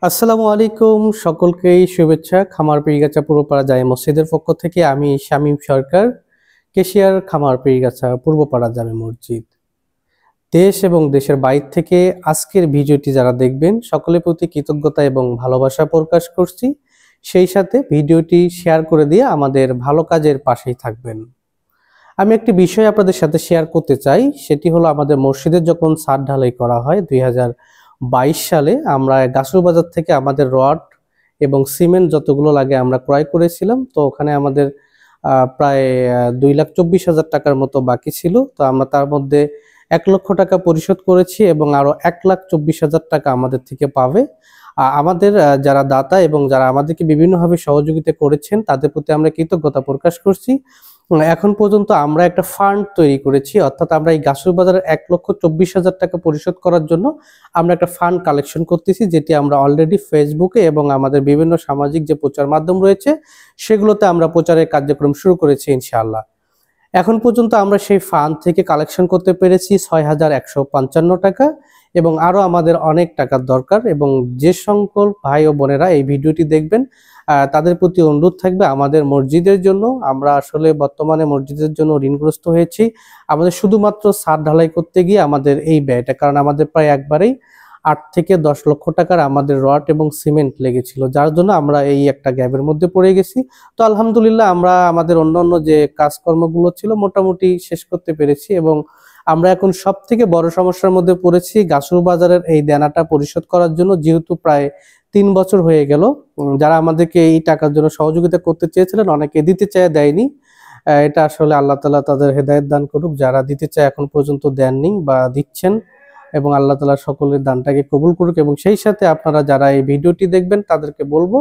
আসসালামু আলাইকুম, সকলকেই শুভেচ্ছা। খামার পীরগাছা পূর্বপাড়া জামে মসজিদের পক্ষ থেকে আমি শামীম সরকার, কেশিয়ার, খামার পীরগাছা পূর্বপাড়া জামে মসজিদ। দেশ এবং দেশের বাইরে থেকে আজকের ভিডিওটি যারা দেখবেন সকলের প্রতি কৃতজ্ঞতা এবং ভালোবাসা প্রকাশ করছি। সেই সাথে ভিডিওটি শেয়ার করে দিয়ে আমাদের ভালো কাজের পাশেই থাকবেন। আমি একটি বিষয় আপনাদের সাথে শেয়ার করতে চাই, সেটি হলো আমাদের মসজিদের যখন ছাদ ঢালাই করা হয় 2022 সালে আমরা গাছুর বাজার থেকে আমাদের রড এবং সিমেন্ট যতগুলো লাগে আমরা ক্রয় করেছিলাম। তো ওখানে আমাদের প্রায় 2,24,000 টাকার মতো বাকি ছিল। তো আমরা তার মধ্যে 1 লক্ষ টাকা পরিশোধ করেছি এবং আরো 1,24,000 টাকা আমাদের থেকে পাবে। আমাদের যারা দাতা এবং যারা আমাদেরকে বিভিন্নভাবে সহযোগিতা করেছেন তাদের প্রতি আমরা কৃতজ্ঞতা প্রকাশ করছি। এখন পর্যন্ত আমরা একটা ফান্ড তৈরি করেছি, অর্থাৎ আমরা এই গাছুর বাজারের 1,24,000 টাকা পরিশোধ করার জন্য আমরা একটা ফান্ড কালেকশন করতেছি, যেটি আমরা অলরেডি ফেসবুকে এবং আমাদের বিভিন্ন সামাজিক যে প্রচার মাধ্যম রয়েছে সেগুলোতে আমরা প্রচারের কার্যক্রম শুরু করেছি ইনশাআল্লাহ। এখন পর্যন্ত আমরা সেই ফান্ড থেকে কালেকশন করতে পেরেছি 6,155 টাকা এবং আরো আমাদের অনেক টাকার দরকার। এবং যে সকল ভাই ও বোনেরা এই ভিডিওটি দেখবেন তাদের প্রতি অনুরোধ থাকবে আমাদের মসজিদের জন্য। আমরা আসলে বর্তমানে মসজিদের জন্য ঋণগ্রস্ত হয়েছি। আমাদের শুধুমাত্র ছাদ ঢালাই করতে গিয়ে আমাদের এই ব্যয়টা, কারণ আমাদের প্রায় একবারেই 8 থেকে 10 লক্ষ টাকার আমাদের রড এবং সিমেন্ট লেগেছিল, যার জন্য আমরা এই একটা গ্যাপের মধ্যে পড়ে গেছি। তো আলহামদুলিল্লাহ আমরা আমাদের অন্যান্য যে কাজকর্মগুলো ছিল মোটামুটি শেষ করতে পেরেছি এবং আমরা এখন সব থেকে বড় সমস্যার মধ্যে পড়েছি গাছুর বাজারের এই দেনাটা পরিশোধ করার জন্য, যেহেতু প্রায় 3 বছর হয়ে গেল। যারা আমাদেরকে এই টাকার জন্য সহযোগিতা করতে চেয়েছিলেন অনেকে দিতে চায়, দেয়নি। এটা আসলে আল্লাহ তাআলা তাদের হেদায়েত দান করুক। যারা দিতে চায় এখন পর্যন্ত দেননি বা দিচ্ছেন, এবং আল্লাহ তাআলা সকলের দানটাকে কবুল করুক। এবং সেই সাথে আপনারা যারা এই ভিডিওটি দেখবেন তাদেরকে বলবো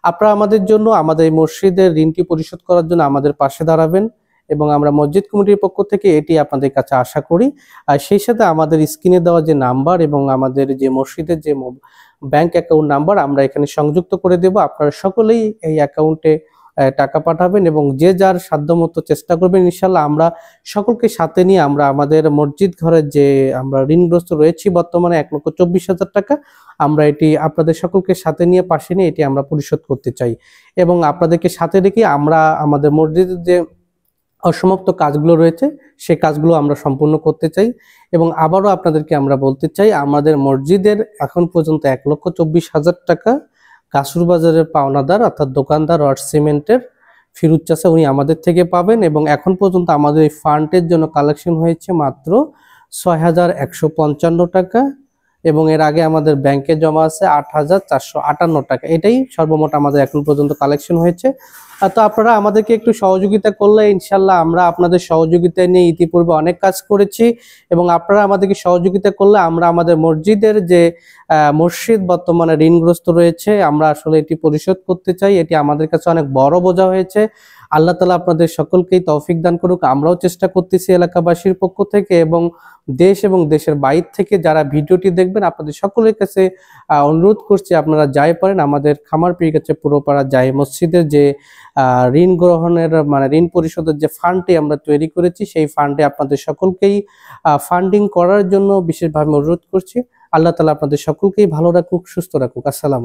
আপনারা আমাদের জন্য, আমাদের এই মসজিদের ঋণটি পরিশোধ করার জন্য আমাদের পাশে দাঁড়াবেন এবং আমরা মসজিদ কমিটির পক্ষ থেকে এটি আপনাদের কাছে আশা করি। আর সেই সাথে আমাদের স্ক্রিনে দেওয়া যে নাম্বার এবং আমাদের যে মসজিদের যে ব্যাংক অ্যাকাউন্ট নাম্বার আমরা এখানে সংযুক্ত করে দেব। আপনারা সকলেই এই অ্যাকাউন্টে টাকা পাঠাবেন এবং যে যার সাধ্যমতো চেষ্টা করবেন। ইনশাল্লাহ আমরা সকলকে সাথে নিয়ে আমরা আমাদের মসজিদ ঘরের যে আমরা ঋণগ্রস্ত রয়েছি বর্তমানে 1,24,000 টাকা, আমরা এটি আপনাদের সকলকে সাথে নিয়ে পাশে নিয়ে এটি আমরা পরিশোধ করতে চাই। এবং আপনাদেরকে সাথে রেখে আমরা আমাদের মসজিদের যে অসমাপ্ত কাজগুলো রয়েছে সেই কাজগুলো আমরা সম্পূর্ণ করতে চাই। এবং আবারও আপনাদেরকে আমরা বলতে চাই আমাদের মসজিদের এখন পর্যন্ত 1,24,000 টাকা গাছুর বাজারের পাওনাদার অর্থাৎ দোকানদার রড সিমেন্টের ফিরুজ চাচা, উনি আমাদের থেকে পাবেন। এবং এখন পর্যন্ত আমাদের এই ফান্ডের জন্য কালেকশন হয়েছে মাত্র 6,155 টাকা এবং এর আগে আমাদের ব্যাংকে জমা আছে 8,458 টাকা। এটাই সর্বমোট আমাদের এখন পর্যন্ত কালেকশন হয়েছে। তো আপনারা আমাদেরকে একটু সহযোগিতা করলে ইনশাল্লাহ আমরা আপনাদের সহযোগিতা নিয়ে ইতিপূর্বে অনেক কাজ করেছি এবং আপনারা আমাদেরকে সহযোগিতা করলে আমরা আমাদের মসজিদের যে মসজিদ বর্তমানে ঋণগ্রস্ত রয়েছে আমরা আসলে এটি পরিশোধ করতে চাই। এটি আমাদের কাছে অনেক বড় বোঝা হয়েছে। আল্লাহ তাআলা আপনাদের সকলকেই তৌফিক দান করুক। আমরাও চেষ্টা করতেছি এলাকাবাসীর পক্ষ থেকে এবং দেশ এবং দেশের বাইরে থেকে যারা ভিডিওটি দেখবেন আপনাদের সকলের কাছে অনুরোধ করছি আপনারা যাই পারেন আমাদের খামার পীরগাছা পূর্বপাড়া জামে মসজিদের যে ঋণ গ্রহণের মানে ঋণ পরিশোধের যে ফান্ডটি আমরা তৈরি করেছি সেই ফান্ডে আপনাদের সকলকেই ফান্ডিং করার জন্য বিশেষভাবে অনুরোধ করছি। আল্লাহ তাআলা আপনাদের সকলকেই ভালো রাখুক, সুস্থ রাখুক। আসসালাম।